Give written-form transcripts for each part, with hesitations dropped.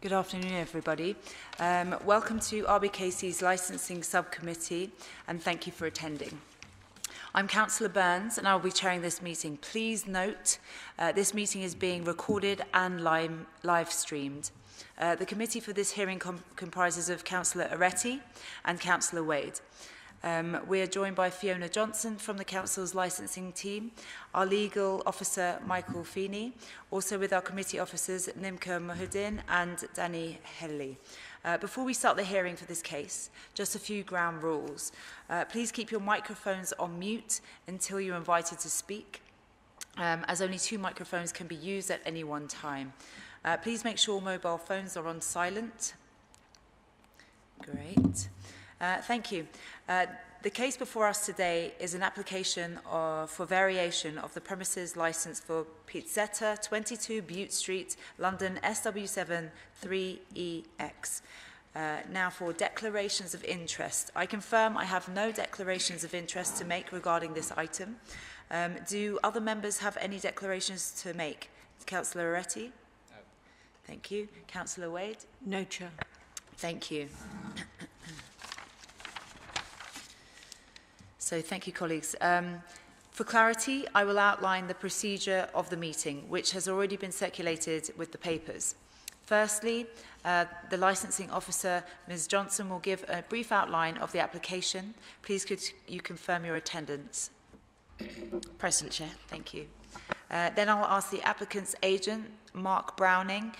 Good afternoon, everybody. Welcome to RBKC's Licensing Subcommittee, and thank you for attending. I'm Councillor Burns, and I'll be chairing this meeting. Please note, this meeting is being recorded and live streamed. The committee for this hearing comprises of Councillor Aretti and Councillor Wade. We are joined by Fiona Johnson from the Council's licensing team, our legal officer Michael Feeney, also with our committee officers Nimka Muhuddin and Danny Henley. Before we start the hearing for this case, just a few ground rules. Please keep your microphones on mute until you're invited to speak, as only 2 microphones can be used at any one time. Please make sure mobile phones are on silent. Great. Thank you. The case before us today is an application for variation of the premises licence for Pizzetta, 22 Bute Street, London, SW7 3EX. Now for declarations of interest. I confirm I have no declarations of interest to make regarding this item. Do other members have any declarations to make? Councillor Aretti? No. Thank you. Councillor Wade? No, Chair. Thank you. So thank you, colleagues. For clarity, I will outline the procedure of the meeting, which has already been circulated with the papers. Firstly, the licensing officer, Ms. Johnson, will give a brief outline of the application. Please could you confirm your attendance? Present, Chair. Thank you. Then I'll ask the applicant's agent, Mark Browning,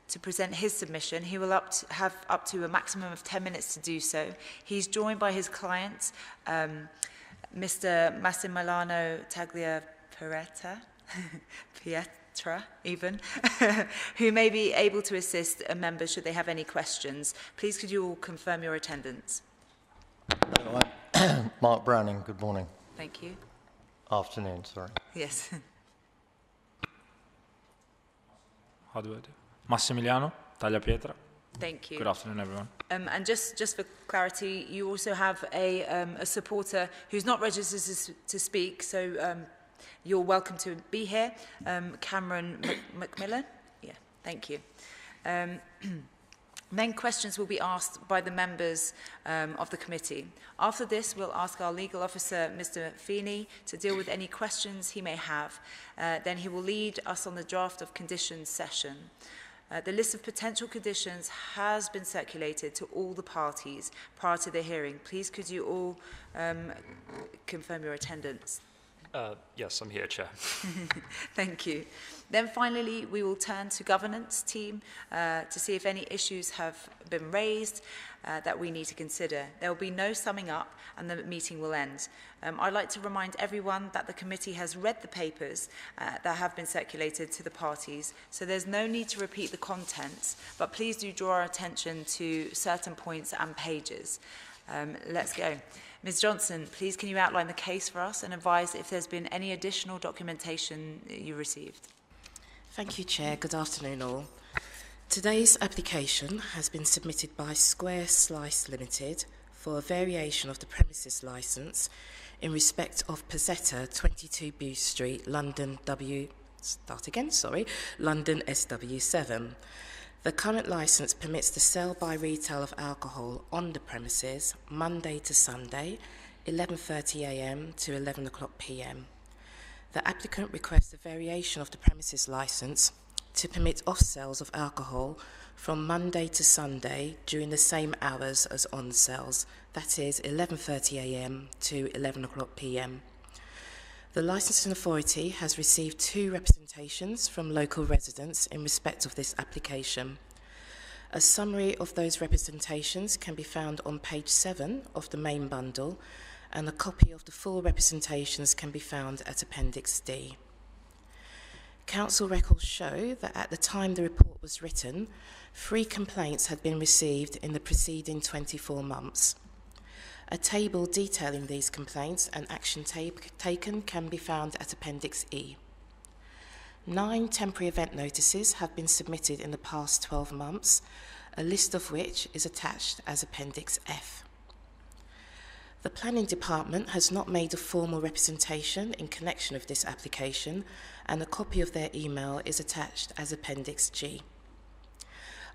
to present his submission. He will have up to a maximum of 10 minutes to do so. He's joined by his client, Mr. Massimiliano Pietra, even, who may be able to assist a member should they have any questions. Please could you all confirm your attendance? Mark Browning, good morning. Thank you. Afternoon, sorry. Yes. How do I do? Massimiliano Tagliapietra. Thank you. Good afternoon, everyone. And just for clarity, you also have a supporter who's not registered to speak, so you're welcome to be here. Cameron Macmillan. Yeah, thank you. Then questions will be asked by the members of the committee. After this, we'll ask our legal officer, Mr. Feeney, to deal with any questions he may have. Then he will lead us on the draft of conditions session. The list of potential conditions has been circulated to all the parties prior to the hearing. Please could you all confirm your attendance? Yes, I'm here, Chair. Thank you. Then finally, we will turn to governance team to see if any issues have been raised that we need to consider. There will be no summing up and the meeting will end. I'd like to remind everyone that the committee has read the papers that have been circulated to the parties, so there's no need to repeat the contents, but please do draw our attention to certain points and pages. Let's go. Ms. Johnson, please can you outline the case for us and advise if there's been any additional documentation you received? Thank you, Chair. Good afternoon, all. Today's application has been submitted by Square Slice Limited for a variation of the premises licence in respect of Pizzetta, 22 Bute Street, London, London SW7. The current licence permits the sale by retail of alcohol on the premises Monday to Sunday, 11:30 a.m. to 11 o'clock p.m. The applicant requests a variation of the premises licence to permit off-sales of alcohol from Monday to Sunday during the same hours as on-sales, that is 11:30 a.m. to 11 o'clock p.m. The licensing authority has received 2 representations from local residents in respect of this application. A summary of those representations can be found on page 7 of the main bundle, and a copy of the full representations can be found at Appendix D. Council records show that at the time the report was written, 3 complaints had been received in the preceding 24 months. A table detailing these complaints and action taken can be found at Appendix E. 9 temporary event notices have been submitted in the past 12 months, a list of which is attached as Appendix F. The Planning Department has not made a formal representation in connection with this application, and a copy of their email is attached as Appendix G.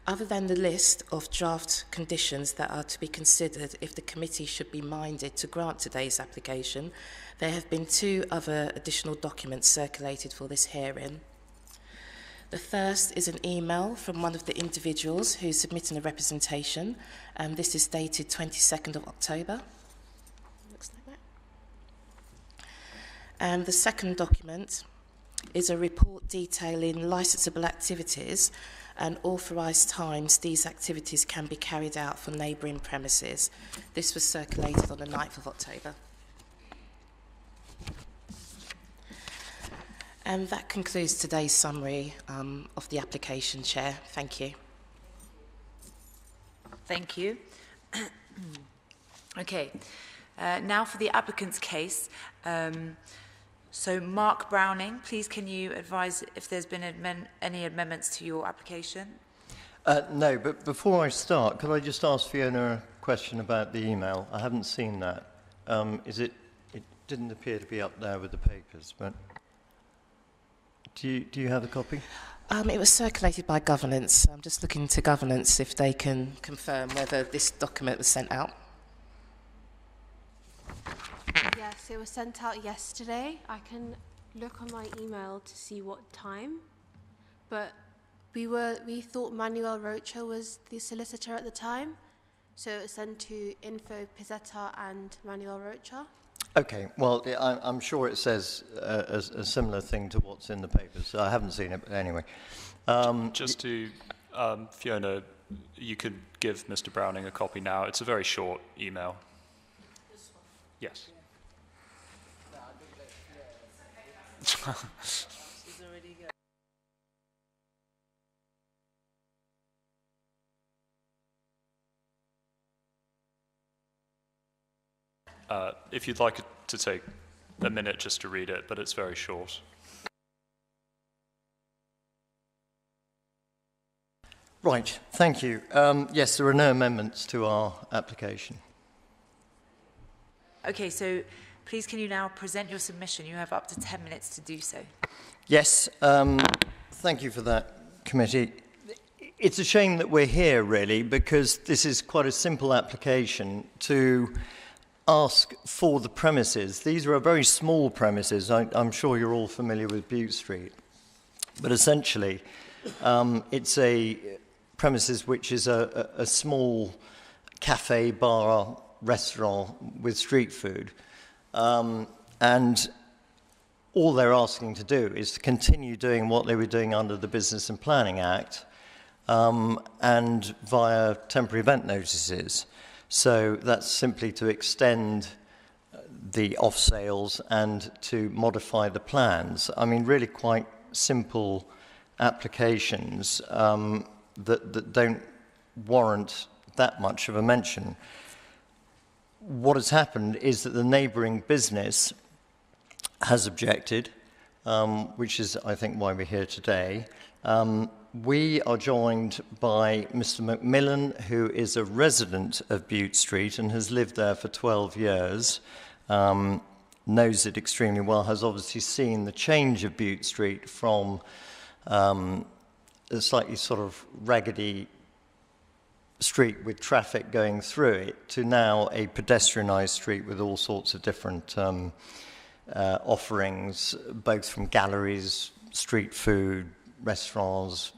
Other than the list of draft conditions that are to be considered if the committee should be minded to grant today's application, there have been 2 other additional documents circulated for this hearing. The first is an email from one of the individuals who's submitting a representation, and this is dated 22nd of October. Looks like that. And the second document is a report detailing licensable activities and authorised times these activities can be carried out for neighbouring premises. This was circulated on the 9th of October. And that concludes today's summary of the application, Chair. Thank you. Thank you. Okay, now for the applicant's case. So Mark Browning, please can you advise if there's been any amendments to your application? No, but before I start, could I just ask Fiona a question about the email? I haven't seen that. It didn't appear to be up there with the papers, but do you have a copy? It was circulated by governance. I'm just looking to governance if they can confirm whether this document was sent out. Yes, it was sent out yesterday. I can look on my email to see what time, but we thought Manuel Rocha was the solicitor at the time, so it was sent to Info Pizzetta and Manuel Rocha. Okay, well, I'm sure it says a similar thing to what's in the papers, so I haven't seen it, but anyway. Just to, Fiona, you could give Mr. Browning a copy now. It's a very short email. This one? Yes. If you'd like it to take a minute just to read it, but it's very short. Right, thank you. Yes, there are no amendments to our application. Okay, so please can you now present your submission? You have up to 10 minutes to do so. Yes, thank you for that, committee. It's a shame that we're here, really, because this is quite a simple application to ask for the premises. These are a very small premises. I'm sure you're all familiar with Bute Street. But essentially, it's a premises which is a small cafe, bar, restaurant with street food. And all they're asking to do is to continue doing what they were doing under the Business and Planning Act and via temporary event notices. So that's simply to extend the off sales and to modify the plans. I mean, really quite simple applications that don't warrant that much of a mention. What has happened is that the neighbouring business has objected, which is, I think, why we're here today. We are joined by Mr. Macmillan, who is a resident of Bute Street and has lived there for 12 years, knows it extremely well, has obviously seen the change of Bute Street from a slightly sort of raggedy street with traffic going through it to now a pedestrianised street with all sorts of different offerings, both from galleries, street food, restaurants,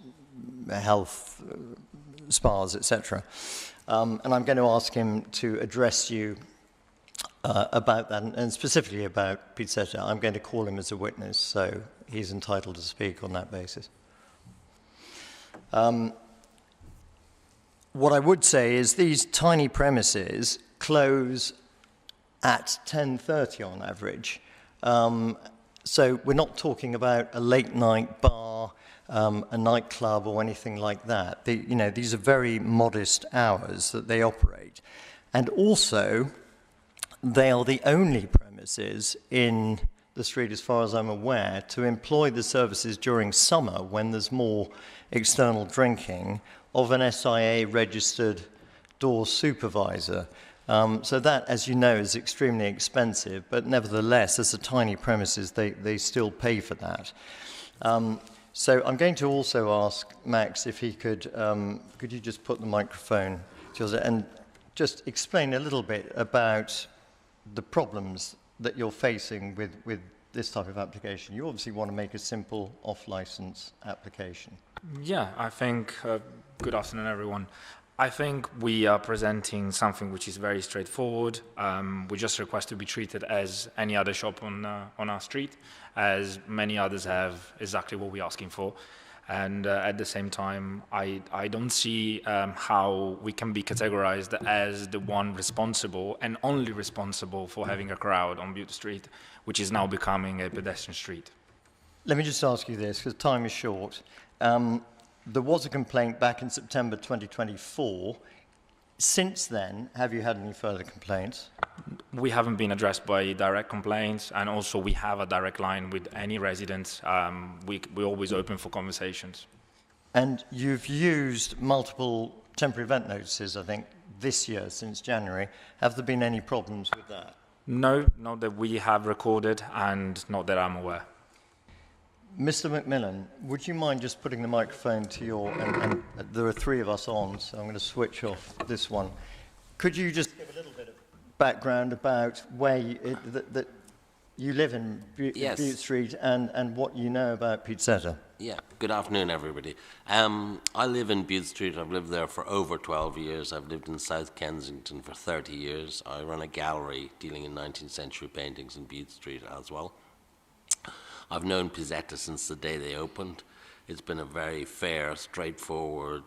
health spas, etc. And I'm going to ask him to address you about that, and specifically about Pizzetta. I'm going to call him as a witness, so he's entitled to speak on that basis. What I would say is these tiny premises close at 10:30 on average. So we're not talking about a late night bar, a nightclub or anything like that. These are very modest hours that they operate. And also, they are the only premises in the street, as far as I'm aware, to employ the services during summer when there's more external drinking of an SIA-registered door supervisor. So that, as you know, is extremely expensive, but nevertheless, as a tiny premises, they still pay for that. So I'm going to also ask Max if he could you just put the microphone to yours and just explain a little bit about the problems that you're facing with this type of application. You obviously want to make a simple off-license application. Yeah, I think, good afternoon everyone. I think we are presenting something which is very straightforward. We just request to be treated as any other shop on our street, as many others have exactly what we're asking for. And at the same time, I don't see how we can be categorized as the one responsible and only responsible for having a crowd on Bute Street, which is now becoming a pedestrian street. Let me just ask you this, because time is short. There was a complaint back in September 2024. Since then, have you had any further complaints? We haven't been addressed by direct complaints, and also we have a direct line with any residents. We're always open for conversations. And you've used multiple temporary event notices, I think, this year, since January. Have there been any problems with that? No, not that we have recorded, and not that I'm aware. Mr. McMillan, would you mind just putting the microphone to your, and there are three of us on, so I'm going to switch off this one. Could you just give a little bit of background about where that you live in Yes. Bute Street and what you know about Pizzetta? Yeah, good afternoon, everybody. I live in Bute Street. I've lived there for over 12 years. I've lived in South Kensington for 30 years. I run a gallery dealing in 19th century paintings in Bute Street as well. I've known Pizzetta since the day they opened. It's been a very fair, straightforward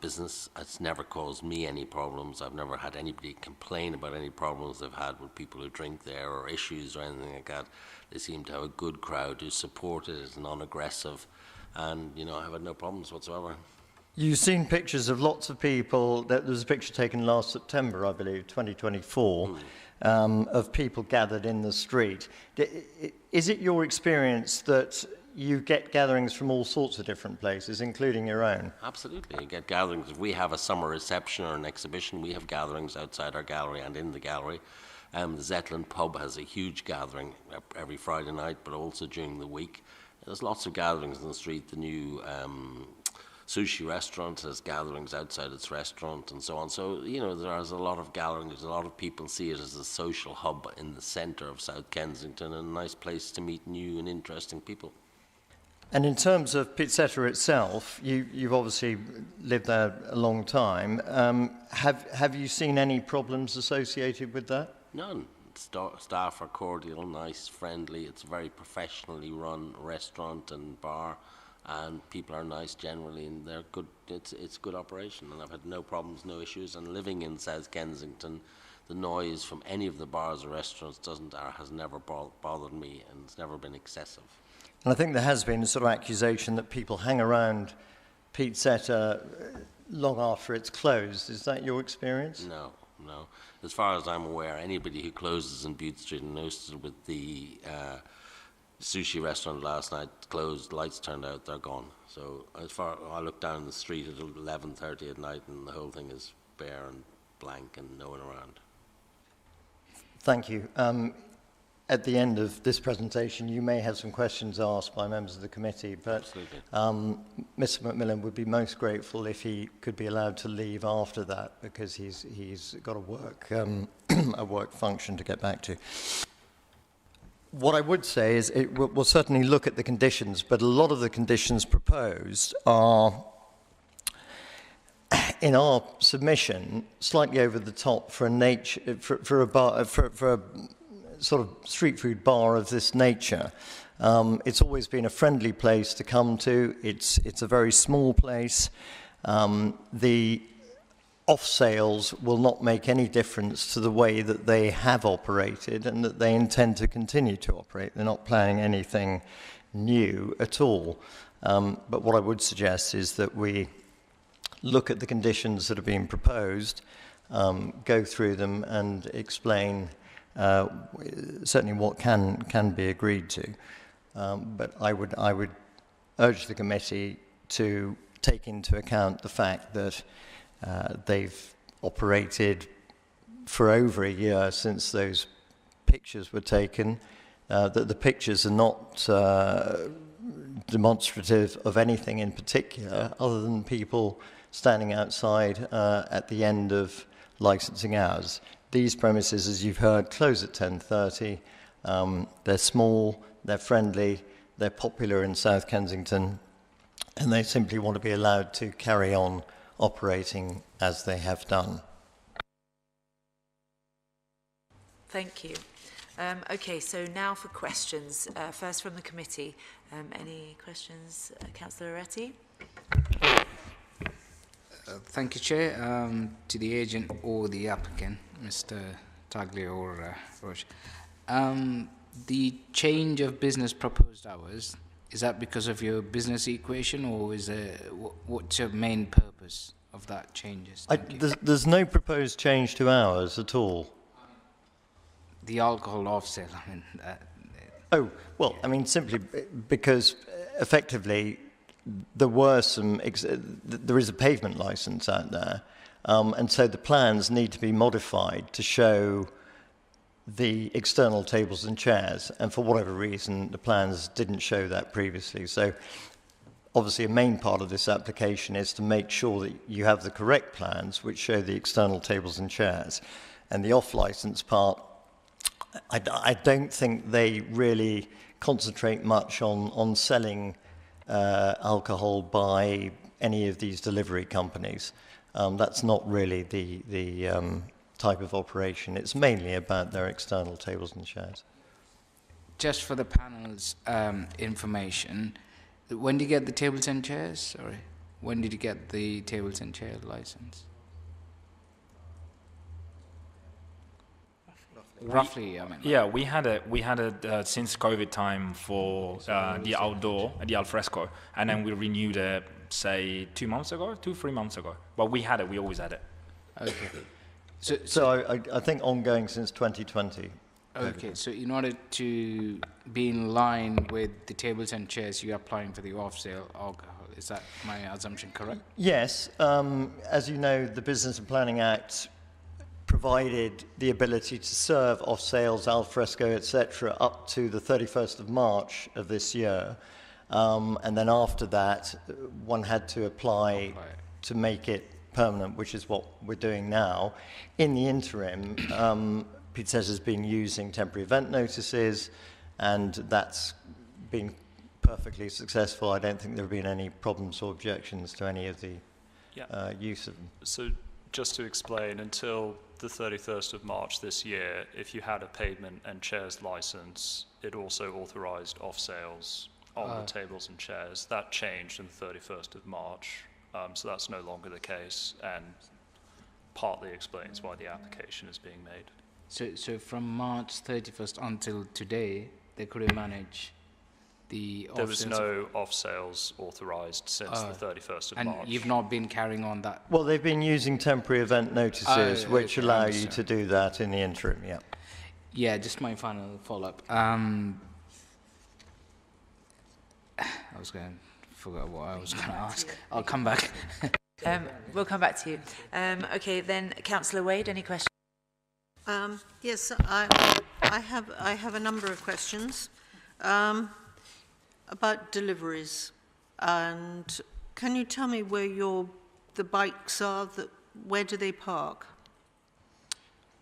business. It's never caused me any problems. I've never had anybody complain about any problems they've had with people who drink there or issues or anything like that. They seem to have a good crowd who support it, is non-aggressive, and, you know, I've had no problems whatsoever. You've seen pictures of lots of people. There was a picture taken last September, I believe, 2024, of people gathered in the street. Is it your experience that you get gatherings from all sorts of different places, including your own? Absolutely. You get gatherings. If we have a summer reception or an exhibition, we have gatherings outside our gallery and in the gallery. The Zetland pub has a huge gathering every Friday night, but also during the week. There's lots of gatherings in the street. The new sushi restaurant has gatherings outside its restaurant and so on. So, you know, there's a lot of gatherings. A lot of people see it as a social hub in the centre of South Kensington and a nice place to meet new and interesting people. And in terms of Pizzetta itself, you've obviously lived there a long time. Have you seen any problems associated with that? None. Staff are cordial, nice, friendly. It's a very professionally run restaurant and bar, and people are nice generally, and they're good. It's a good operation, and I've had no problems, no issues. And living in South Kensington, the noise from any of the bars or restaurants has never bothered me, and it's never been excessive. And I think there has been a sort of accusation that people hang around Pizzetta long after it's closed. Is that your experience? No. As far as I'm aware, anybody who closes in Bute Street and noticed with the sushi restaurant last night closed, lights turned out, they're gone. So as far I look down the street at 11:30 at night and the whole thing is bare and blank and no one around. Thank you. At the end of this presentation, you may have some questions asked by members of the committee, but Mr. McMillan would be most grateful if he could be allowed to leave after that, because he's got a work function to get back to. What I would say is we'll certainly look at the conditions, but a lot of the conditions proposed are, in our submission, slightly over the top for a sort of street food bar of this nature. It's always been a friendly place to come to. It's a very small place. The off sales will not make any difference to the way that they have operated and that they intend to continue to operate. They're not planning anything new at all. But what I would suggest is that we look at the conditions that are being proposed, go through them and explain certainly what can be agreed to. But I would urge the committee to take into account the fact that they've operated for over a year since those pictures were taken, that the pictures are not demonstrative of anything in particular other than people standing outside at the end of licensing hours. These premises, as you've heard, close at 10:30. They're small, they're friendly, they're popular in South Kensington, and they simply want to be allowed to carry on operating as they have done. Thank you. Okay, so now for questions. First from the committee. Any questions, Councillor Oretti? Thank you, Chair. To the agent or the applicant, Mr. Taglio or Roche. The change of business proposed hours, is that because of your business equation, or is what's your main purpose of that changes? There's no proposed change to hours at all. The alcohol off sale, I mean. Oh, well, yeah. I mean, simply because effectively there were there is a pavement license out there, and so the plans need to be modified to show the external tables and chairs, and for whatever reason the plans didn't show that previously. So obviously a main part of this application is to make sure that you have the correct plans which show the external tables and chairs, and the off-license part, I don't think they really concentrate much on selling alcohol by any of these delivery companies. That's not really the type of operation. It's mainly about their external tables and chairs. Just for the panel's information, when did you get the tables and chairs? Sorry, when did you get the tables and chair license? Roughly, I mean. Yeah, we had it since COVID time for the outdoor, the alfresco, and then we renewed it, say 3 months ago. But we had it, we always had it. Okay. So I think ongoing since 2020. Okay, so in order to be in line with the tables and chairs, you're applying for the off-sale alcohol. Is that my assumption correct? Yes. As you know, the Business and Planning Act provided the ability to serve off-sales, al fresco, etc., up to the 31st of March of this year. And then after that, one had to apply to make it permanent, which is what we're doing now. In the interim, Pizzetta has been using temporary event notices, and that's been perfectly successful. I don't think there have been any problems or objections to any of the use of them. So just to explain, until the 31st of March this year, if you had a pavement and chairs license, it also authorized off sales on the tables and chairs. That changed on the 31st of March, so that's no longer the case, and partly explains why the application is being made. So from March 31st until today, they couldn't manage the off-sales? There was no off-sales authorized since the 31st of March. And you've not been carrying on that? Well, they've been using temporary event notices, which allow you to do that in the interim, yeah. Yeah, just my final follow-up. I was going to forget what I was going to ask. I'll come back. We'll come back to you. Okay, then Councillor Wade, any questions? Yes, I have a number of questions about deliveries. And can you tell me where the bikes are? Where do they park?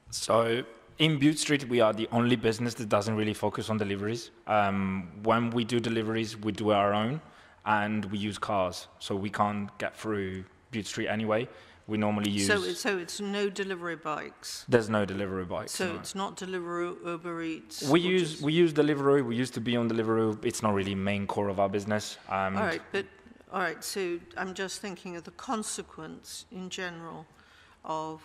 So in Bute Street, we are the only business that doesn't really focus on deliveries. When we do deliveries, we do our own, and we use cars. So we can't get through Bute Street anyway. We normally use... So it's no delivery bikes? There's no delivery bikes. So no. It's not Deliveroo, Uber Eats? We use Deliveroo. We used to be on Deliveroo. It's not really main core of our business. All right, so I'm just thinking of the consequence in general of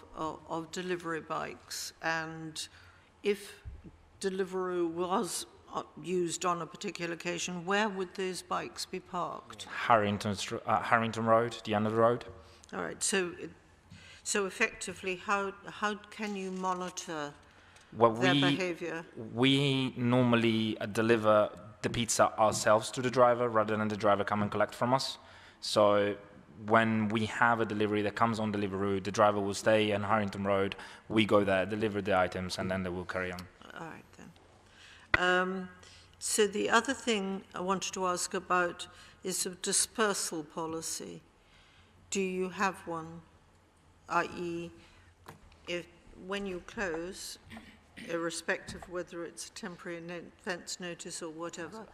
delivery bikes, and if Deliveroo was used on a particular occasion, where would those bikes be parked? Harrington Road, the end of the road. All right. So effectively, how can you monitor their behaviour? We normally deliver the pizza ourselves to the driver rather than the driver come and collect from us. So when we have a delivery that comes on Deliveroo, the driver will stay on Harrington Road. We go there, deliver the items, and then they will carry on. All right then. So the other thing I wanted to ask about is a dispersal policy. Do you have one? I.e., if when you close, irrespective of whether it's a temporary fence notice or whatever,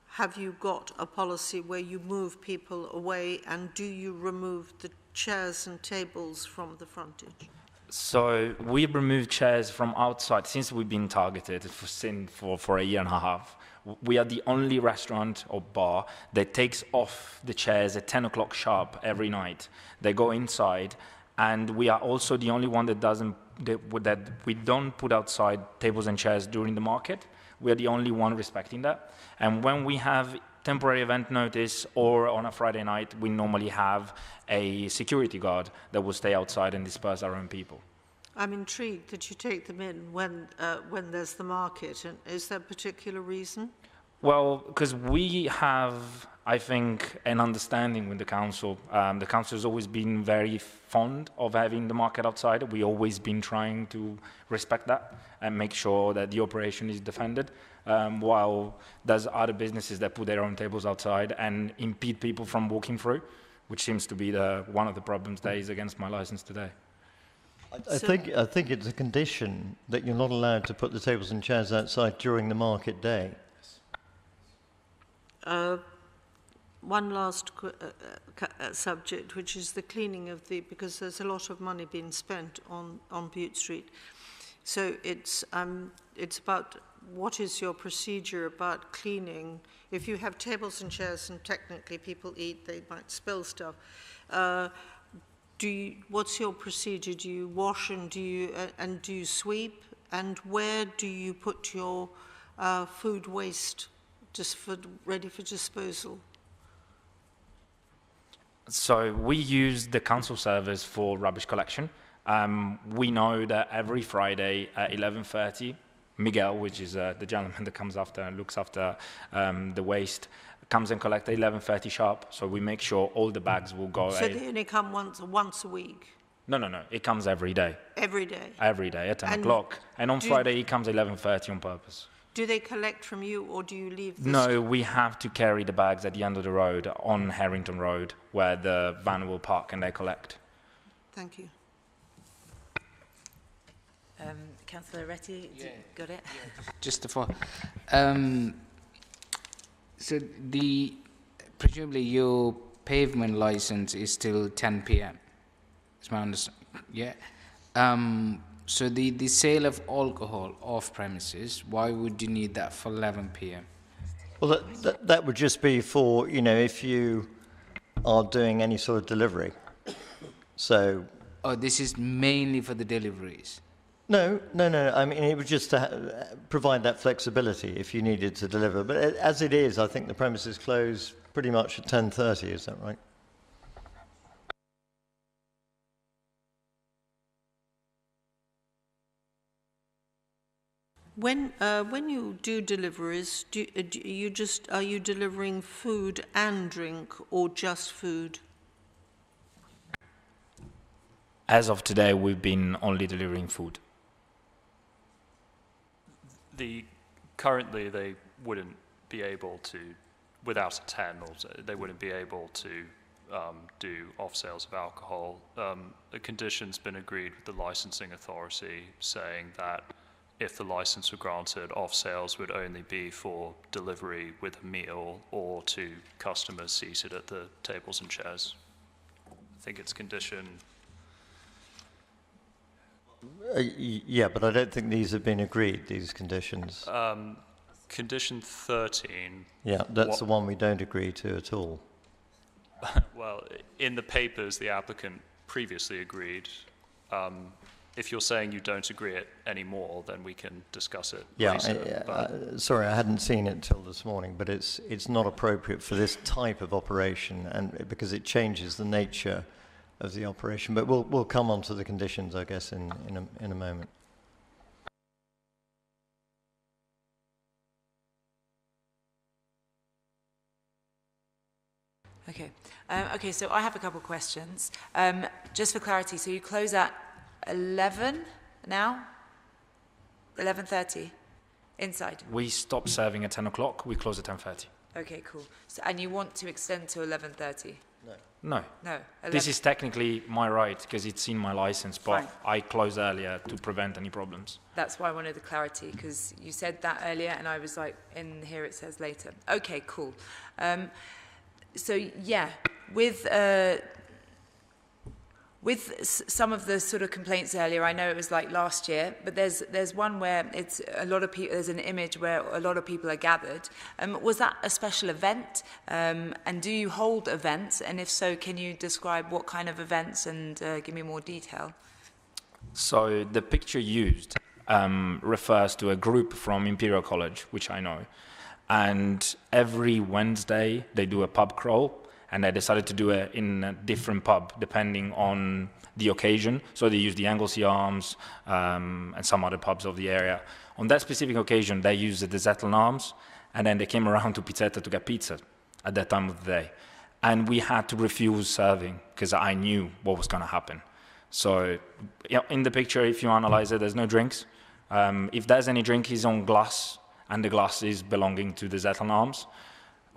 have you got a policy where you move people away, and do you remove the chairs and tables from the frontage? So we remove chairs from outside since we've been targeted for a year and a half. We are the only restaurant or bar that takes off the chairs at 10 o'clock sharp every night. They go inside, and we are also the only one that we don't put outside tables and chairs during the market. We are the only one respecting that. And when we have temporary event notice or on a Friday night, we normally have a security guard that will stay outside and disperse our own people. I'm intrigued that you take them in when there's the market. And is there a particular reason? Well, because we have, I think, an understanding with the council. The council has always been very fond of having the market outside. We've always been trying to respect that and make sure that the operation is defended, while there's other businesses that put their own tables outside and impede people from walking through, which seems to be one of the problems that is against my license today. I think it's a condition that you're not allowed to put the tables and chairs outside during the market day. One last subject, which is the cleaning of because there's a lot of money being spent on Bute Street. So it's about what is your procedure about cleaning? If you have tables and chairs and technically people eat, they might spill stuff. What's your procedure? Do you wash and do you sweep? And where do you put your food waste ready for disposal? So we use the council service for rubbish collection. We know that every Friday at 11:30, Miguel, which is the gentleman that comes after and looks after the waste, comes and collects at 11:30 sharp. So we make sure all the bags will go. So they only come once a week? No. It comes every day. Every day? Every day at 10 o'clock. And on Friday, he comes at 11:30 on purpose. Do they collect from you, or do you leave the No, we have to carry the bags at the end of the road on Harrington Road, where the van will park and they collect. Thank you. Councillor Retti, got it? Yeah, just to follow. So presumably your pavement license is till 10 p.m. Is my understanding? Yeah. So the sale of alcohol off premises, why would you need that for 11 p.m.? Well, that would just be for, if you are doing any sort of delivery. So. Oh, this is mainly for the deliveries? No. I mean, it would just provide that flexibility if you needed to deliver. But as it is, I think the premises close pretty much at 10:30. Is that right? When you do deliveries, are you delivering food and drink, or just food? As of today, we've been only delivering food. Currently, they wouldn't be able to, without a 10, they wouldn't be able to do off sales of alcohol. A condition's been agreed with the licensing authority saying that if the license were granted, off sales would only be for delivery with a meal or to customers seated at the tables and chairs. I think it's condition. Yeah, but I don't think these have been agreed, these conditions. Condition 13. Yeah, that's the one we don't agree to at all. Well, in the papers, the applicant previously agreed. If you're saying you don't agree it anymore, then we can discuss it later. Sorry, I hadn't seen it till this morning, but it's not appropriate for this type of operation, and because it changes the nature of the operation. But we'll come on to the conditions, I guess, in a moment. Okay. Okay, so I have a couple of questions. Just for clarity, so you close at 11 now? 11:30? Inside? We stop serving at 10 o'clock, we close at 10:30. Okay, cool. So, and you want to extend to 11:30? No. No. 11. This is technically my right because it's in my license, but Fine. I close earlier to prevent any problems. That's why I wanted the clarity, because you said that earlier, and I was like, in here it says later. Okay, cool. So yeah, with some of the sort of complaints earlier, I know it was like last year, but there's one where it's a lot of people. There's an image where a lot of people are gathered. Was that a special event? And do you hold events? And if so, can you describe what kind of events and give me more detail? So the picture used refers to a group from Imperial College, which I know. And every Wednesday, they do a pub crawl. And they decided to do it in a different pub, depending on the occasion. So they used the Anglesey Arms and some other pubs of the area. On that specific occasion, they used the Zetland Arms, and then they came around to Pizzetta to get pizza at that time of the day. And we had to refuse serving, because I knew what was going to happen. So in the picture, if you analyze it, there's no drinks. If there's any drink, it's on glass, and the glass is belonging to the Zetland Arms.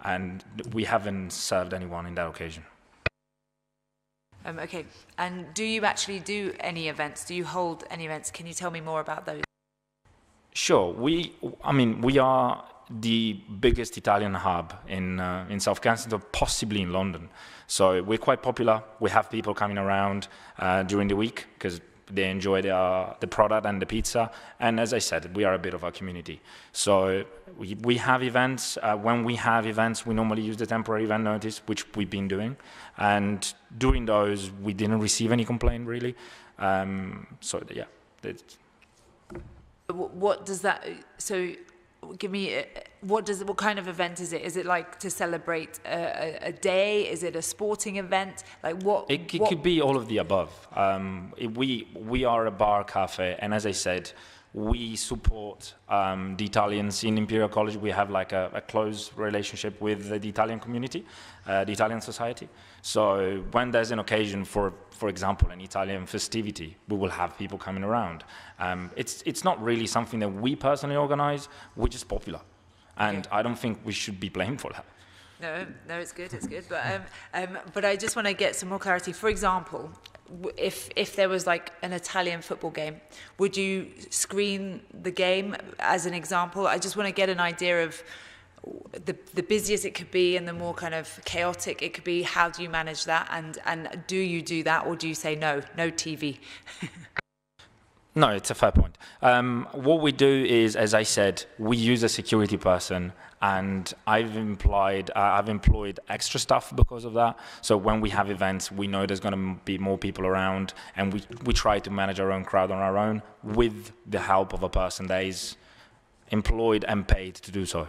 And we haven't served anyone in that occasion. Okay, and do you actually do any events? Do you hold any events? Can you tell me more about those? Sure. We are the biggest Italian hub in South Kensington, possibly in London. So we're quite popular. We have people coming around during the week because they enjoy the product and the pizza. And as I said, we are a bit of a community. So we have events. When we have events, we normally use the temporary event notice, which we've been doing. And during those, we didn't receive any complaint, really. So, yeah. What does that... So give me... What kind of event is it? Is it like to celebrate a day? Is it a sporting event? Like what? It could be all of the above. We are a bar cafe, and as I said, we support the Italians in Imperial College. We have like a close relationship with the Italian community, the Italian society. So when there's an occasion for example, an Italian festivity, we will have people coming around. It's not really something that we personally organize. We're just popular. And I don't think we should be blamed for that. No, it's good. But I just want to get some more clarity. For example, if there was like an Italian football game, would you screen the game as an example? I just want to get an idea of the busiest it could be and the more kind of chaotic it could be. How do you manage that? And do you do that, or do you say no TV? No, it's a fair point. What we do is, as I said, we use a security person, and I've employed extra staff because of that. So when we have events, we know there's going to be more people around, and we try to manage our own crowd on our own with the help of a person that is employed and paid to do so.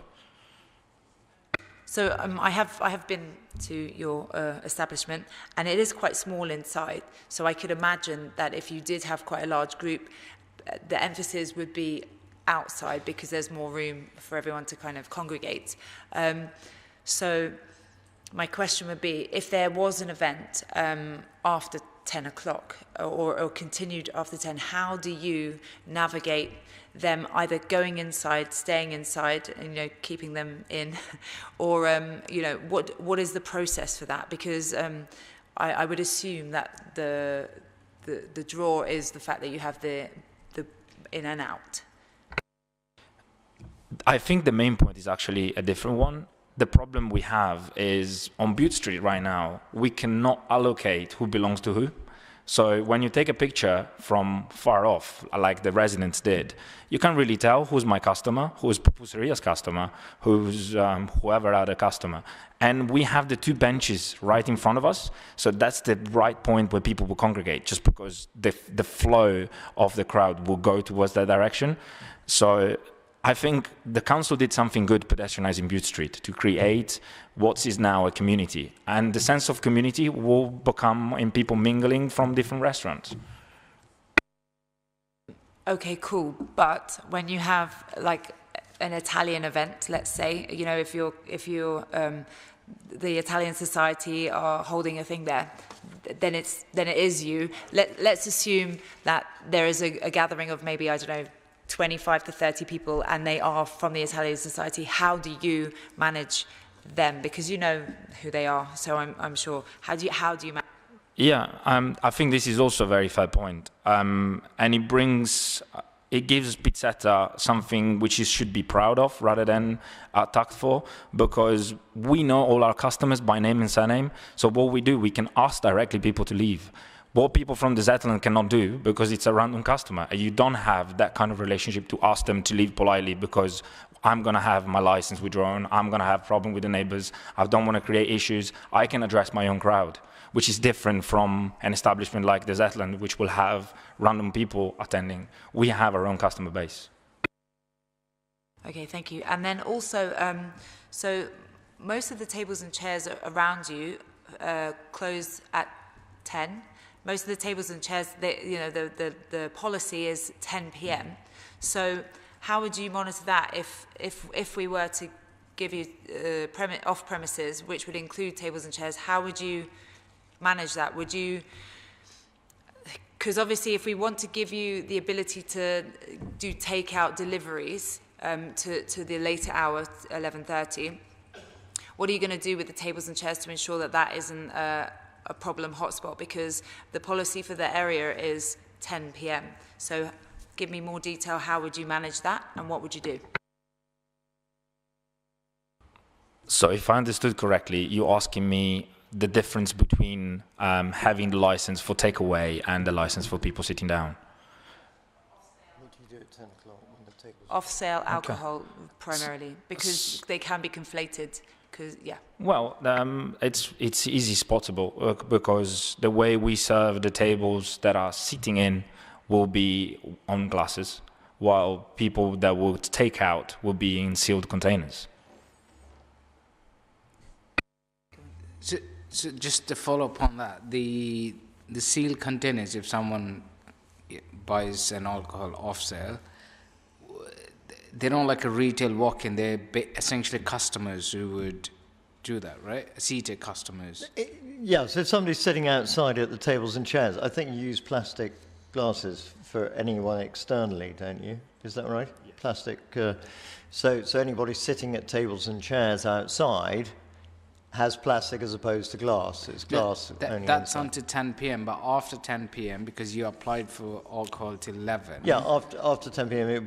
So I have been to your establishment, and it is quite small inside. So I could imagine that if you did have quite a large group, the emphasis would be outside because there's more room for everyone to kind of congregate. So my question would be, if there was an event after 10 o'clock or continued after 10, how do you navigate them either going inside, staying inside, and, keeping them in, or, what is the process for that? Because I would assume that the draw is the fact that you have the in and out. I think the main point is actually a different one. The problem we have is on Bute Street right now, we cannot allocate who belongs to who. So when you take a picture from far off, like the residents did, you can't really tell who's my customer, who's Pupuseria's customer, who's whoever other customer. And we have the two benches right in front of us, so that's the right point where people will congregate, just because the flow of the crowd will go towards that direction. So I think the council did something good pedestrianising Bute Street to create what is now a community. And the sense of community will become in people mingling from different restaurants. Okay, cool. But when you have like an Italian event, let's say, if you're the Italian society are holding a thing there, then it is you. Let's assume that there is a gathering of maybe, I don't know, 25 to 30 people and they are from the Italian Society, how do you manage them? Because you know who they are, so I'm sure. How do you manage? Yeah, I think this is also a very fair point. And it gives Pizzetta something which it should be proud of rather than attacked for, because we know all our customers by name and surname. So what we do, we can ask directly people to leave. What people from the Zetland cannot do, because it's a random customer, and you don't have that kind of relationship to ask them to leave politely because I'm going to have my license withdrawn, I'm going to have a problem with the neighbors, I don't want to create issues. I can address my own crowd, which is different from an establishment like the Zetland, which will have random people attending. We have our own customer base. Okay, thank you. And then also, so most of the tables and chairs around you close at 10. Most of the tables and chairs, the policy is 10 p.m. So how would you monitor that if we were to give you off premises, which would include tables and chairs? How would you manage that? Would you, because obviously if we want to give you the ability to do takeout deliveries to the later hour, 11:30, what are you going to do with the tables and chairs to ensure that that isn't a problem hotspot? Because the policy for the area is 10 p.m. So give me more detail. How would you manage that and what would you do? So if I understood correctly, you're asking me the difference between having the license for takeaway and the license for people sitting down. What do you do at 10 o'clock when the tables... Off-sale alcohol primarily, because they can be conflated. Yeah. Well, it's easy spottable because the way we serve the tables that are sitting in will be on glasses, while people that will take out will be in sealed containers. So just to follow up on that, the sealed containers, if someone buys an alcohol off sale, they're not like a retail walk-in, they're essentially customers who would do that, right? Seated customers. Yeah, so if somebody's sitting outside at the tables and chairs, I think you use plastic glasses for anyone externally, don't you? Is that right? Yeah. Plastic. So anybody sitting at tables and chairs outside has plastic as opposed to glass. It's glass only. That's inside. until 10 p.m., but after 10 p.m., because you applied for alcohol till 11. Yeah, after 10 p.m. it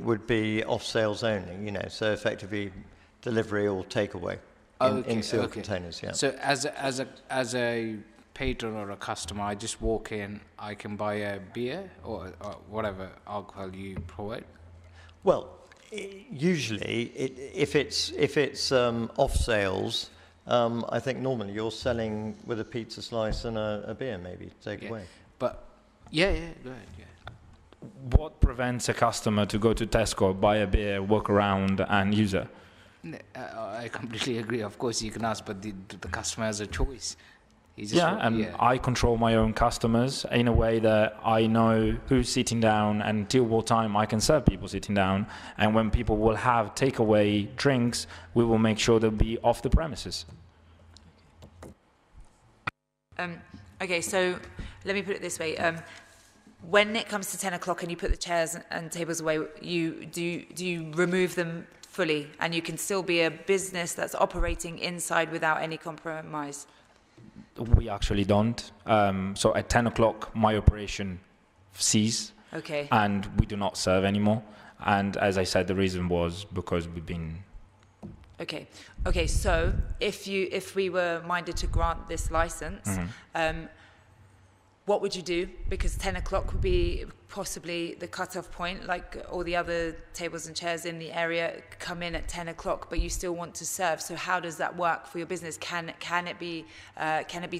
would be off sales only. So effectively delivery or takeaway in sealed containers. Yeah. So as a patron or a customer, I just walk in, I can buy a beer or whatever alcohol you provide. Well, usually, if it's off sales, I think normally you're selling with a pizza slice and a beer, maybe take away. But go ahead. Yeah. What prevents a customer to go to Tesco, buy a beer, walk around, and use it? I completely agree. Of course, you can ask, but the customer has a choice. I control my own customers in a way that I know who's sitting down and till what time I can serve people sitting down. And when people will have takeaway drinks, we will make sure they'll be off the premises. Okay, so let me put it this way. When it comes to 10 o'clock and you put the chairs and tables away, do you remove them fully and you can still be a business that's operating inside without any compromise? We actually don't. So at 10 o'clock, my operation ceases. Okay. And we do not serve anymore. And as I said, the reason was because we've been... Okay. Okay, so if we were minded to grant this license, what would you do? Because 10 o'clock would be possibly the cut-off point, like all the other tables and chairs in the area come in at 10 o'clock, but you still want to serve. So how does that work for your business? Can it be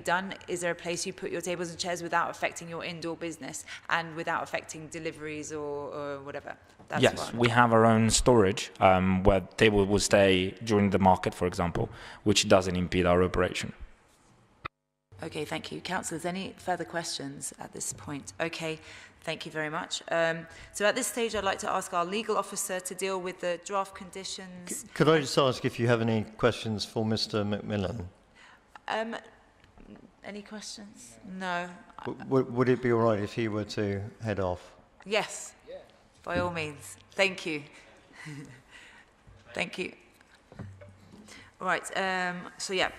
done? Is there a place you put your tables and chairs without affecting your indoor business and without affecting deliveries or whatever? Yes, we have our own storage where table will stay during the market, for example, which doesn't impede our operation. Okay, thank you. Councillors, any further questions at this point? Okay, thank you very much. So at this stage, I'd like to ask our legal officer to deal with the draft conditions. Could I just ask if you have any questions for Mr. McMillan? Any questions? No. Would it be all right if he were to head off? Yes. by all means. Thank you. Thank you. All right, so yeah,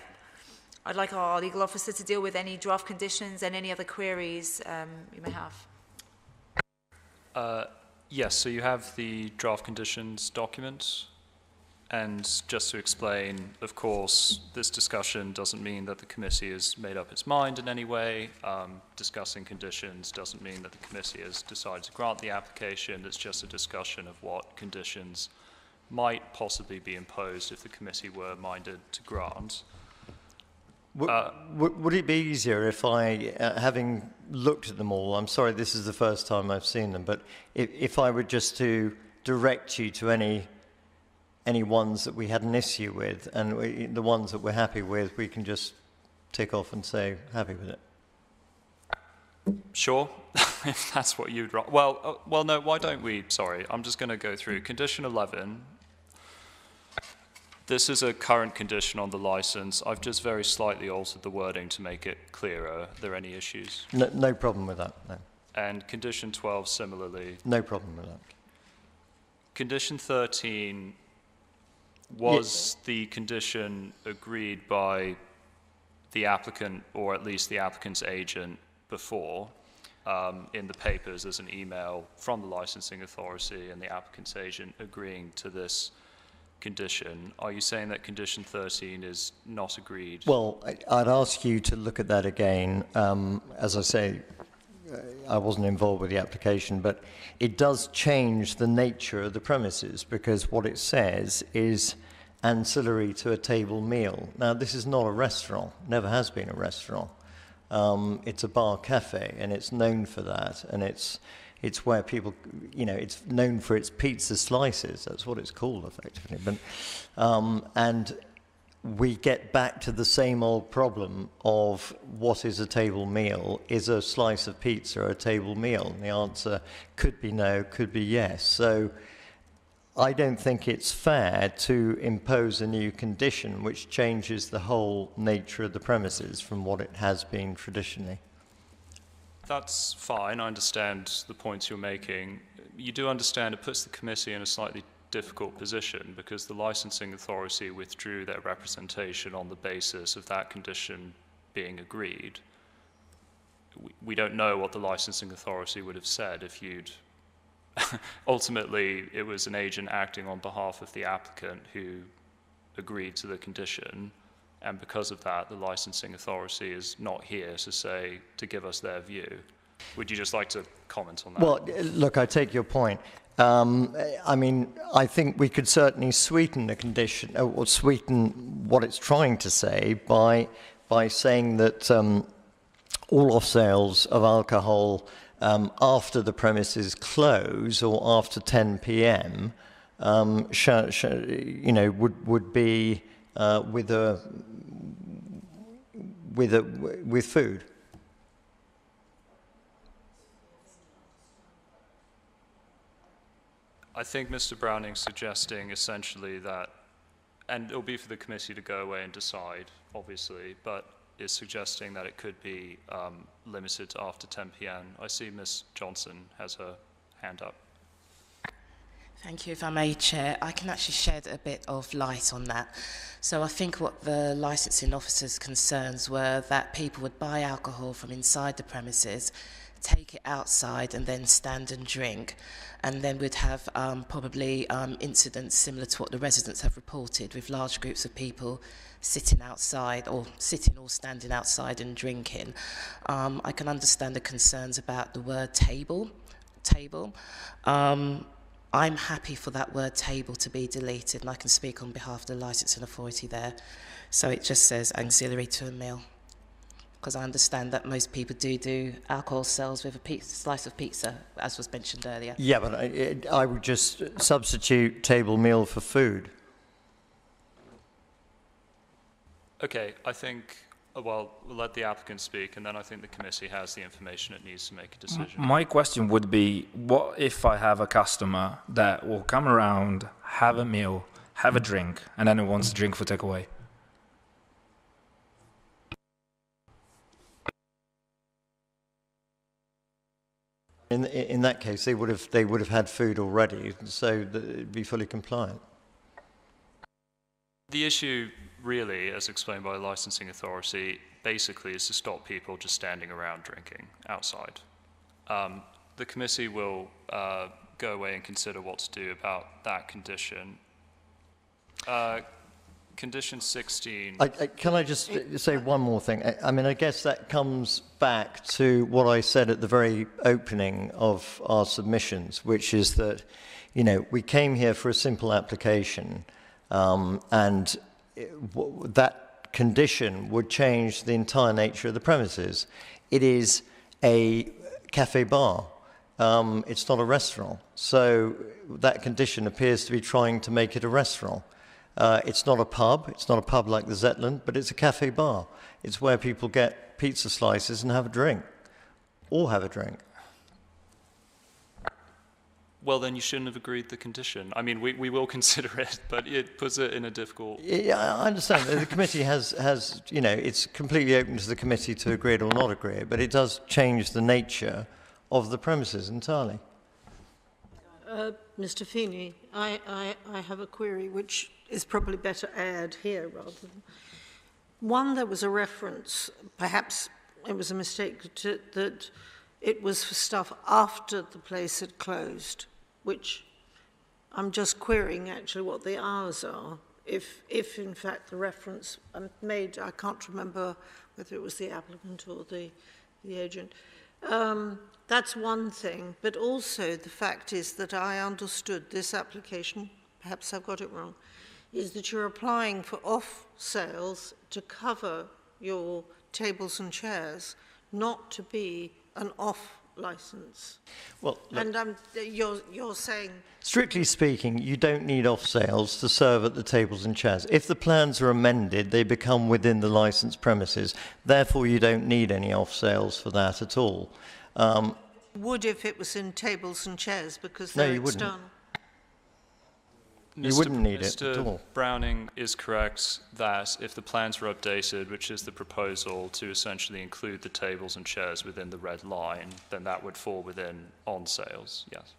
I'd like our legal officer to deal with any draft conditions and any other queries you may have. Yes, so you have the draft conditions document. And just to explain, of course, this discussion doesn't mean that the committee has made up its mind in any way. Discussing conditions doesn't mean that the committee has decided to grant the application. It's just a discussion of what conditions might possibly be imposed if the committee were minded to grant. Would it be easier if I, having looked at them all, I'm sorry this is the first time I've seen them, but if I were just to direct you to any ones that we had an issue with, and the ones that we're happy with, we can just tick off and say happy with it? Sure, if that's what you'd... Well, no, why don't we... Sorry, I'm just going to go through. Condition 11. This is a current condition on the license. I've just very slightly altered the wording to make it clearer. Are there any issues? No problem with that, no. And condition 12 similarly. No problem with that. Condition 13... Was the condition agreed by the applicant, or at least the applicant's agent, before? In the papers, there's an email from the licensing authority and the applicant's agent agreeing to this condition. Are you saying that condition 13 is not agreed? Well, I'd ask you to look at that again. As I say, I wasn't involved with the application, but it does change the nature of the premises, because what it says is ancillary to a table meal. Now, this is not a restaurant, never has been a restaurant. It's a bar cafe, and it's known for that, and it's where people, it's known for its pizza slices. That's what it's called, effectively. But, and we get back to the same old problem of what is a table meal? Is a slice of pizza a table meal? And the answer could be no, could be yes. So I don't think it's fair to impose a new condition which changes the whole nature of the premises from what it has been traditionally. That's fine. I understand the points you're making. You do understand it puts the committee in a slightly difficult position, because the licensing authority withdrew their representation on the basis of that condition being agreed. We don't know what the licensing authority would have said if you'd... Ultimately, it was an agent acting on behalf of the applicant who agreed to the condition, and because of that, the licensing authority is not here to give us their view. Would you just like to comment on that? Well, look, I take your point. I mean, I think we could certainly sweeten the condition, or sweeten what it's trying to say by saying that all off sales of alcohol after the premises close or after 10 p.m. Would be with food. I think Mr. Browning's suggesting essentially that, and it'll be for the committee to go away and decide, obviously, but is suggesting that it could be limited to after 10 p.m. I see Ms. Johnson has her hand up. Thank you. If I may, Chair, I can actually shed a bit of light on that. So I think what the licensing officer's concerns were that people would buy alcohol from inside the premises, take it outside and then stand and drink, and then we'd have probably incidents similar to what the residents have reported, with large groups of people sitting outside or standing outside and drinking. I can understand the concerns about the word table. I'm happy for that word table to be deleted, and I can speak on behalf of the licensing authority there. So it just says auxiliary to a meal, because I understand that most people do alcohol sales with a slice of pizza, as was mentioned earlier. Yeah, but I would just substitute table meal for food. Okay, I think, well, we'll let the applicant speak, and then I think the committee has the information it needs to make a decision. My question would be, what if I have a customer that will come around, have a meal, have a drink, and then wants a drink for takeaway? In that case, they would have had food already, so that it'd be fully compliant. The issue, really, as explained by the licensing authority, basically is to stop people just standing around drinking outside. The committee will go away and consider what to do about that condition. Condition 16. Can I just say one more thing? I mean, I guess that comes back to what I said at the very opening of our submissions, which is that, you know, we came here for a simple application, and that condition would change the entire nature of the premises. It is a cafe bar. It's not a restaurant. So that condition appears to be trying to make it a restaurant. It's not a pub. It's not a pub like the Zetland, but it's a cafe bar. It's where people get pizza slices and have a drink, or have a drink. Well, then you shouldn't have agreed the condition. I mean, we will consider it, but it puts it in a difficult... Yeah, I understand. The committee has, you know, it's completely open to the committee to agree it or not agree it, but it does change the nature of the premises entirely. Mr. Feeney, I have a query which is probably better aired here rather than... One, there was a reference, perhaps it was a mistake, that it was for stuff after the place had closed, which I'm just querying actually what the hours are. If in fact the reference made, I can't remember whether it was the applicant or the agent. That's one thing, but also the fact is that I understood this application, perhaps I've got it wrong, is that you're applying for off sales to cover your tables and chairs, not to be an off license. Well, look, and you're saying... Strictly speaking, you don't need off sales to serve at the tables and chairs. If the plans are amended, they become within the licensed premises. Therefore, you don't need any off sales for that at all. Would if it was in tables and chairs, because they're external. You wouldn't need it at all. Mr. Browning is correct that if the plans were updated, which is the proposal to essentially include the tables and chairs within the red line, then that would fall within on sales, yes.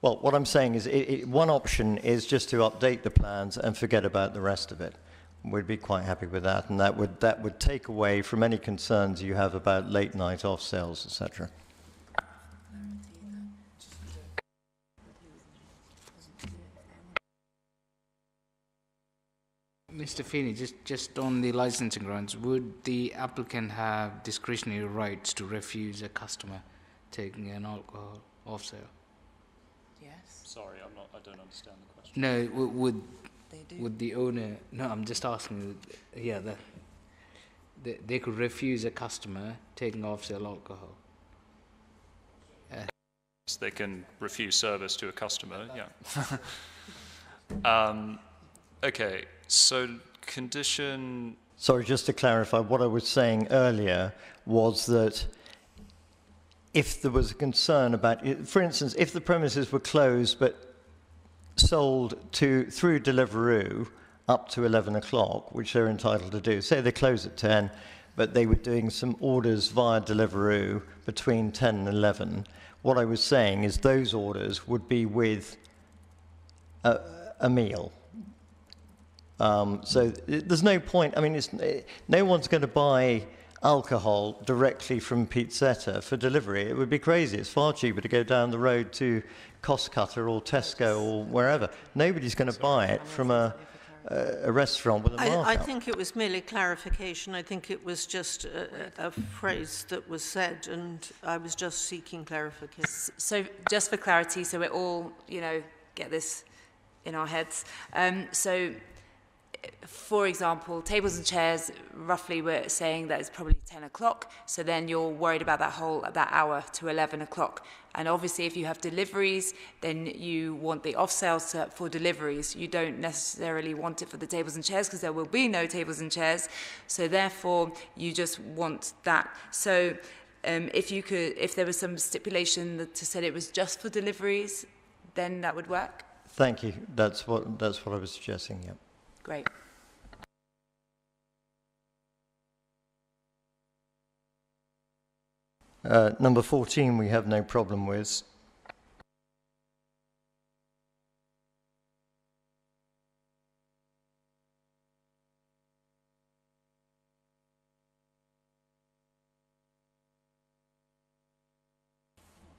Well, what I'm saying is one option is just to update the plans and forget about the rest of it. We'd be quite happy with that, and that would take away from any concerns you have about late night off sales, etc. Mr. Feeney, just on the licensing grounds, would the applicant have discretionary rights to refuse a customer taking an alcohol off sale? Yes. Sorry, I don't understand the question. No, would the owner? No, I'm just asking. Yeah, they could refuse a customer taking off sale alcohol. They can refuse service to a customer. Yeah. Okay. So condition... Sorry, just to clarify, what I was saying earlier was that if there was a concern about, for instance, if the premises were closed but sold through Deliveroo up to 11 o'clock, which they're entitled to do, say they close at 10, but they were doing some orders via Deliveroo between 10 and 11, what I was saying is those orders would be with a meal. So there's no point, I mean, no one's going to buy alcohol directly from Pizzetta for delivery. It would be crazy. It's far cheaper to go down the road to Costcutter or Tesco or wherever. Nobody's going to buy it from a restaurant with a markup. I think it was merely clarification. I think it was just a phrase that was said, and I was just seeking clarification. So just for clarity, so we all, get this in our heads. So, for example, tables and chairs, roughly we're saying that it's probably 10 o'clock, so then you're worried about that hour to 11 o'clock. And obviously if you have deliveries, then you want the off sales for deliveries. You don't necessarily want it for the tables and chairs because there will be no tables and chairs, so therefore you just want that. So if there was some stipulation that said it was just for deliveries, then that would work? Thank you. That's what I was suggesting, yeah. Great. Number 14 we have no problem with.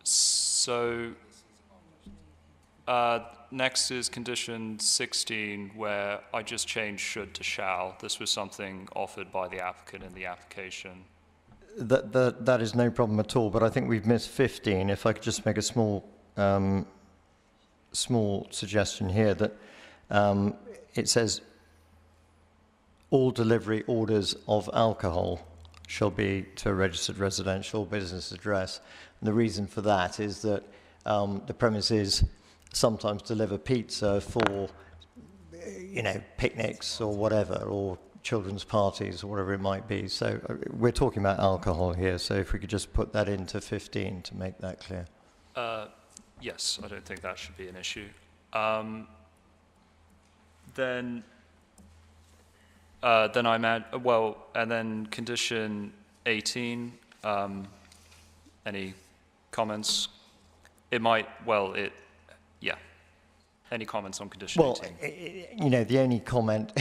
So next is condition 16, where I just changed should to shall. This was something offered by the applicant in the application. That is no problem at all, but I think we've missed 15. If I could just make a small suggestion here, that it says all delivery orders of alcohol shall be to a registered residential business address. And the reason for that is that the premises sometimes deliver pizza for, picnics or whatever, or children's parties or whatever it might be. So we're talking about alcohol here, so if we could just put that into 15 to make that clear. Yes, I don't think that should be an issue. Then I'm at, and then condition 18, any comments? Any comments on condition 18? The only comment,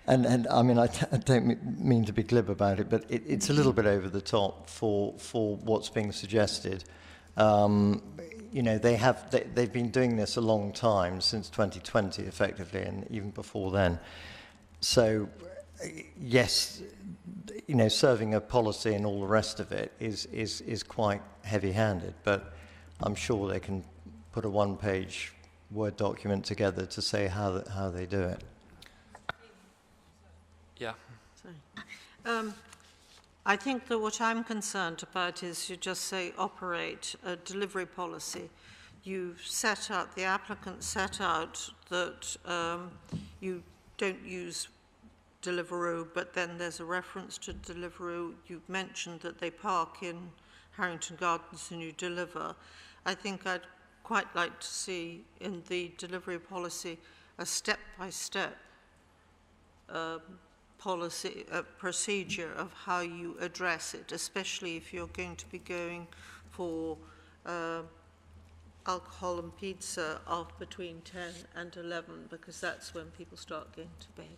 and I mean, I don't mean to be glib about it, but it's a little bit over the top for what's being suggested. They've been doing this a long time, since 2020, effectively, and even before then. So, yes, serving a policy and all the rest of it is quite heavy-handed, but I'm sure they can put a one-page Word document together to say how they do it. Yeah. Sorry. I think that what I'm concerned about is you just say operate a delivery policy. You set out, the applicant set out that you don't use Deliveroo, but then there's a reference to Deliveroo. You've mentioned that they park in Harrington Gardens and you deliver. I think I'd quite like to see in the delivery policy a step-by-step policy, procedure of how you address it, especially if you're going to be going for alcohol and pizza between 10 and 11, because that's when people start going to bed.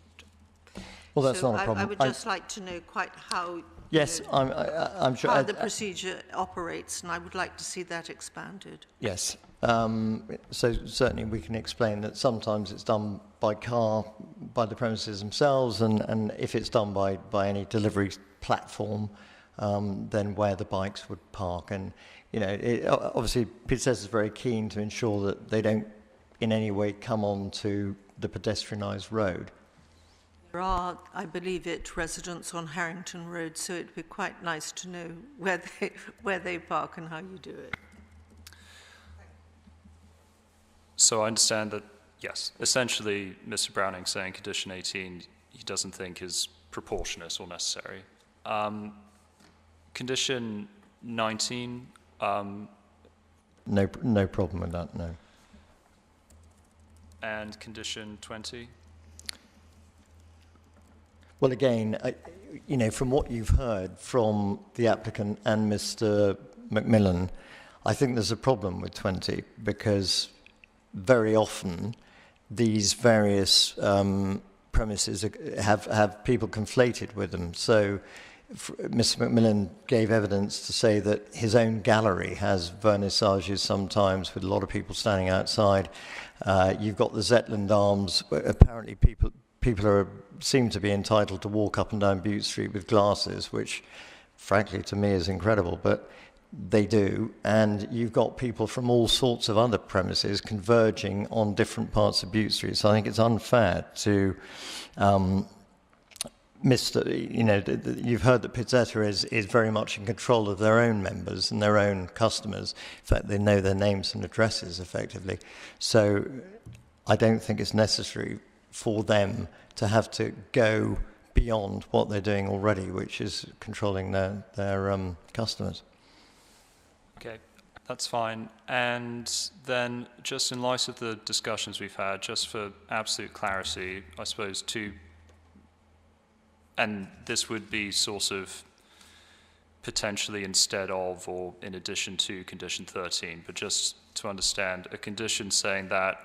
Well, that's not a problem. I would just like to know quite how. Yes, I'm sure. How the procedure operates, and I would like to see that expanded. Yes. So certainly we can explain that sometimes it's done by car, by the premises themselves, and if it's done by any delivery platform, then where the bikes would park. And, obviously PTS is very keen to ensure that they don't in any way come onto the pedestrianised road. There are, I believe it, residents on Harrington Road, so it'd be quite nice to know where they park and how you do it. So I understand that, yes, essentially Mr. Browning's saying condition 18 he doesn't think is proportionate or necessary. Condition 19. No problem with that, no. And condition 20. Well, again, from what you've heard from the applicant and Mr. Macmillan, I think there's a problem with 20, because very often these various premises have people conflated with them. So Mr. Macmillan gave evidence to say that his own gallery has vernissages sometimes with a lot of people standing outside. You've got the Zetland Arms, where apparently people seem to be entitled to walk up and down Bute Street with glasses, which frankly to me is incredible, but they do. And you've got people from all sorts of other premises converging on different parts of Bute Street. So I think it's unfair to you've heard that Pizzetta is very much in control of their own members and their own customers. In fact, they know their names and addresses effectively. So I don't think it's necessary for them to have to go beyond what they're doing already, which is controlling their customers. Okay, that's fine. And then just in light of the discussions we've had, just for absolute clarity, I suppose and this would be sort of potentially instead of or in addition to condition 13, but just to understand, a condition saying that,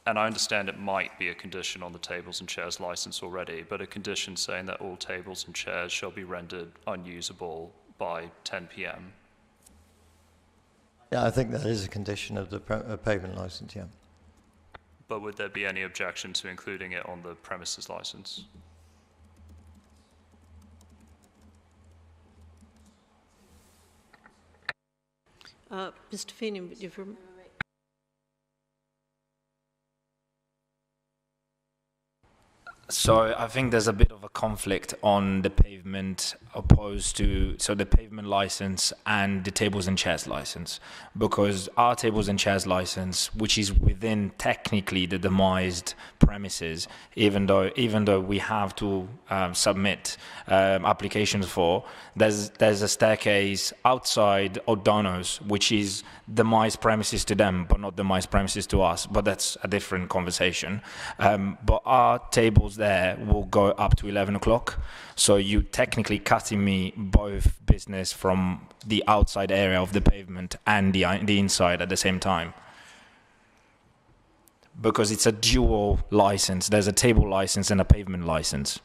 and I understand it might be a condition on the tables and chairs license already, but a condition saying that all tables and chairs shall be rendered unusable by 10 p.m. Yeah, I think that is a condition of the pavement license, yeah. But would there be any objection to including it on the premises license? Mr. Feeney, you've... So I think there's a bit of a conflict on the pavement opposed to, so the pavement license and the tables and chairs license, because our tables and chairs license, which is within technically the demised premises, even though we have to submit applications for, there's a staircase outside O'Donnell's, which is demised premises to them, but not demised premises to us, but that's a different conversation. But our tables there will go up to 11 o'clock. So you technically cutting me both business from the outside area of the pavement and the inside at the same time. Because it's a dual license. There's a table license and a pavement license.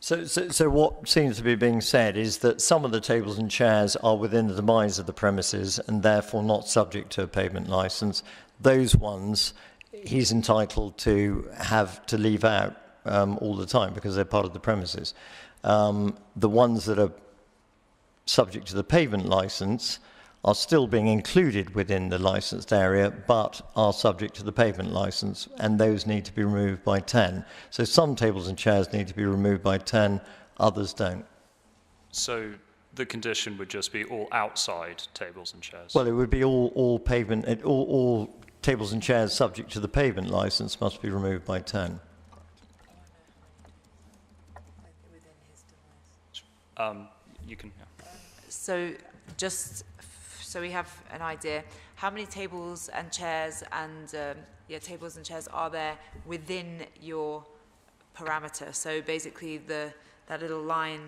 So what seems to be being said is that some of the tables and chairs are within the demise of the premises and therefore not subject to a pavement license. Those ones he's entitled to have to leave out all the time because they're part of the premises. The ones that are subject to the pavement license are still being included within the licensed area, but are subject to the pavement license, and those need to be removed by 10. So some tables and chairs need to be removed by 10, others don't. So the condition would just be all outside tables and chairs? Well, it would be all pavement, all tables and chairs subject to the pavement license must be removed by 10. You can. Yeah. So just so we have an idea, how many tables and chairs and tables and chairs are there within your parameter? So basically that little line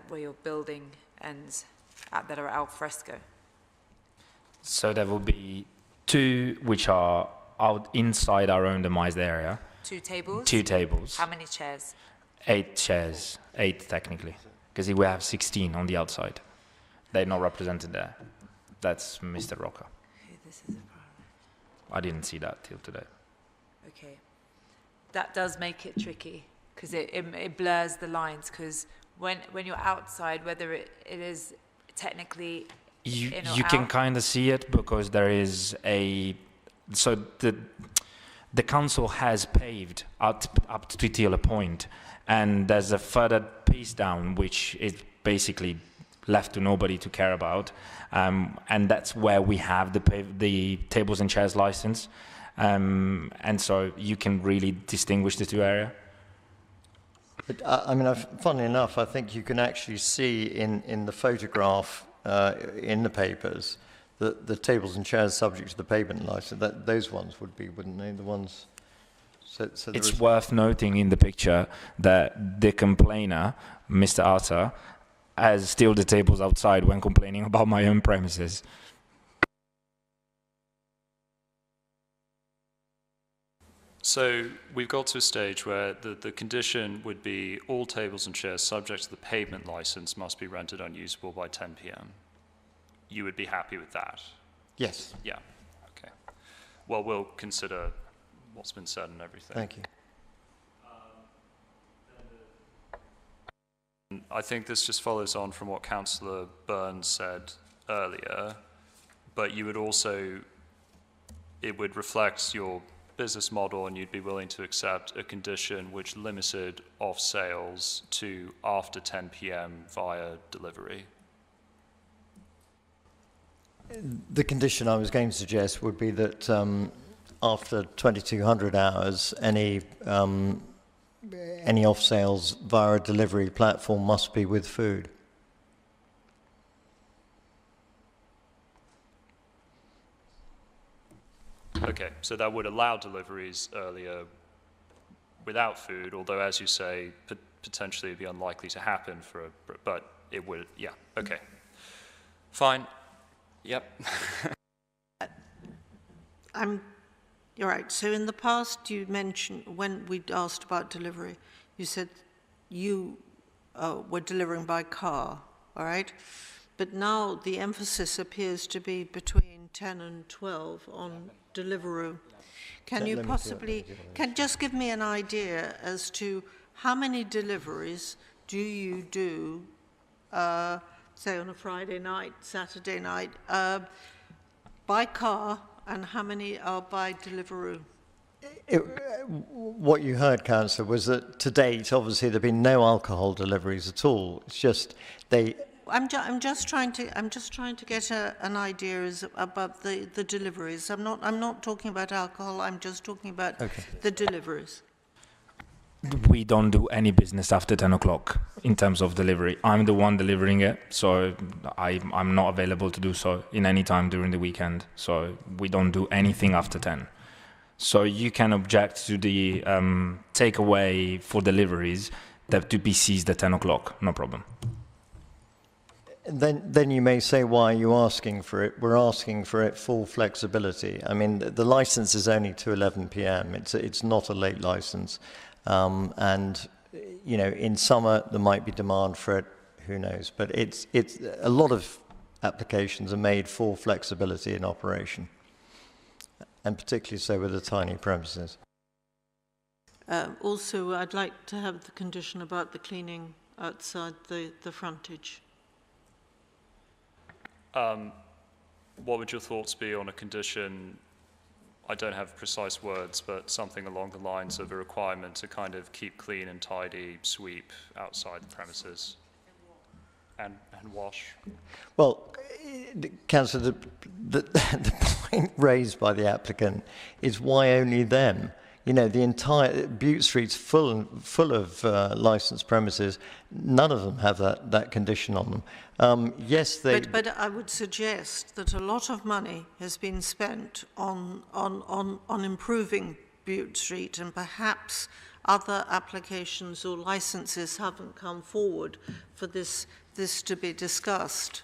where you're building and that are al fresco. So there will be 2 which are out inside our own demised area. 2 tables? 2 tables. How many chairs? 8 chairs, 8 technically, because we have 16 on the outside. They're not represented there. That's Mr. Rocker. Okay, this is a problem. I didn't see that till today. Okay. That does make it tricky because it blurs the lines, because when you're outside, whether it is technically You in or can out. kind of see it because there is so the council has paved up to till a point, and there's a further piece down which is basically left to nobody to care about, and that's where we have the tables and chairs license, and so you can really distinguish the 2 areas. But, I mean, funnily enough, I think you can actually see in the photograph in the papers that the tables and chairs subject to the pavement license, that those ones would be, wouldn't they? The ones. So it's worth noting in the picture that the complainer, Mr. Arthur, has still the tables outside when complaining about my own premises. So we've got to a stage where the condition would be all tables and chairs subject to the pavement license must be rendered unusable by 10 p.m. You would be happy with that? Yes. Yeah. Okay. Well, we'll consider what's been said and everything. Thank you. I think this just follows on from what Councillor Burns said earlier, but you would also, it would reflect your business model and you'd be willing to accept a condition which limited off sales to after 10 p.m. via delivery. The condition I was going to suggest would be that after 2200 hours, any off sales via a delivery platform must be with food. Okay, so that would allow deliveries earlier without food, although, as you say, potentially it'd be unlikely to happen but it would, yeah, okay. Fine. Yep. You're right. So in the past, you mentioned, when we asked about delivery, you said you were delivering by car, all right? But now the emphasis appears to be between 10 and 12 on Deliveroo. Can you possibly, just give me an idea as to how many deliveries do you do, say on a Friday night, Saturday night, by car, and how many are by Deliveroo? What you heard, Councillor, was that to date, obviously, there have been no alcohol deliveries at all. It's just they. I'm just trying to get an idea about the deliveries. I'm not talking about alcohol. I'm just talking about the deliveries. We don't do any business after 10 o'clock in terms of delivery. I'm the one delivering it, so I'm not available to do so in any time during the weekend. So we don't do anything after 10. So you can object to the takeaway for deliveries that to be seized at 10 o'clock, no problem. Then you may say, why are you asking for it? We're asking for it full flexibility. I mean, the license is only to 11 p.m. It's not a late license. And, you know, in summer, there might be demand for it, who knows. But it's a lot of applications are made for flexibility in operation, and particularly so with the tiny premises. Also, I'd like to have the condition about the cleaning outside the frontage. What would your thoughts be on a condition, I don't have precise words, but something along the lines of a requirement to kind of keep clean and tidy, sweep outside the premises and wash? Well, Councillor, the point raised by the applicant is why only them? You know, the entire Bute Street's full of licensed premises. None of them have that condition on them. Yes, they. But I would suggest that a lot of money has been spent on improving Bute Street, and perhaps other applications or licenses haven't come forward for this to be discussed.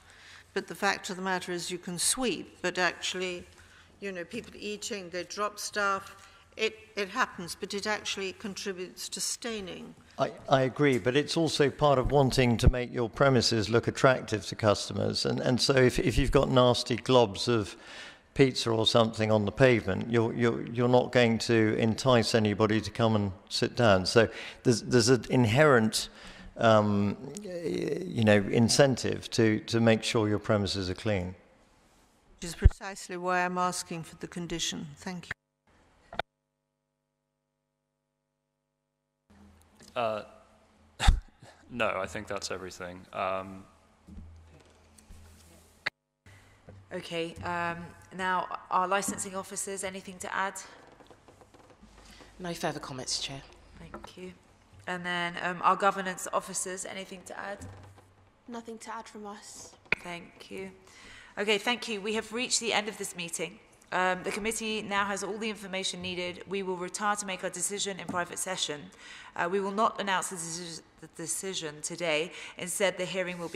But the fact of the matter is, you can sweep, but actually, you know, people eating, they drop stuff. It happens, but it actually contributes to staining. I agree, but it's also part of wanting to make your premises look attractive to customers. And so if you've got nasty globs of pizza or something on the pavement, you're not going to entice anybody to come and sit down. So there's an inherent you know, incentive to make sure your premises are clean. Which is precisely why I'm asking for the condition. Thank you. No, I think that's everything. Okay, now our licensing officers, anything to add? No further comments, Chair. Thank you. And then our governance officers, anything to add? Nothing to add from us. Thank you. Okay, thank you. We have reached the end of this meeting. The committee now has all the information needed. We will retire to make our decision in private session. We will not announce the decision today. Instead, the hearing will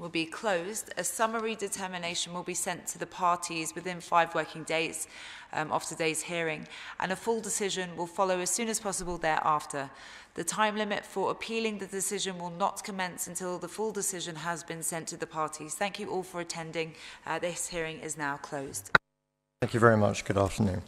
be closed. A summary determination will be sent to the parties within 5 working days of today's hearing, and a full decision will follow as soon as possible thereafter. The time limit for appealing the decision will not commence until the full decision has been sent to the parties. Thank you all for attending. This hearing is now closed. Thank you very much. Good afternoon.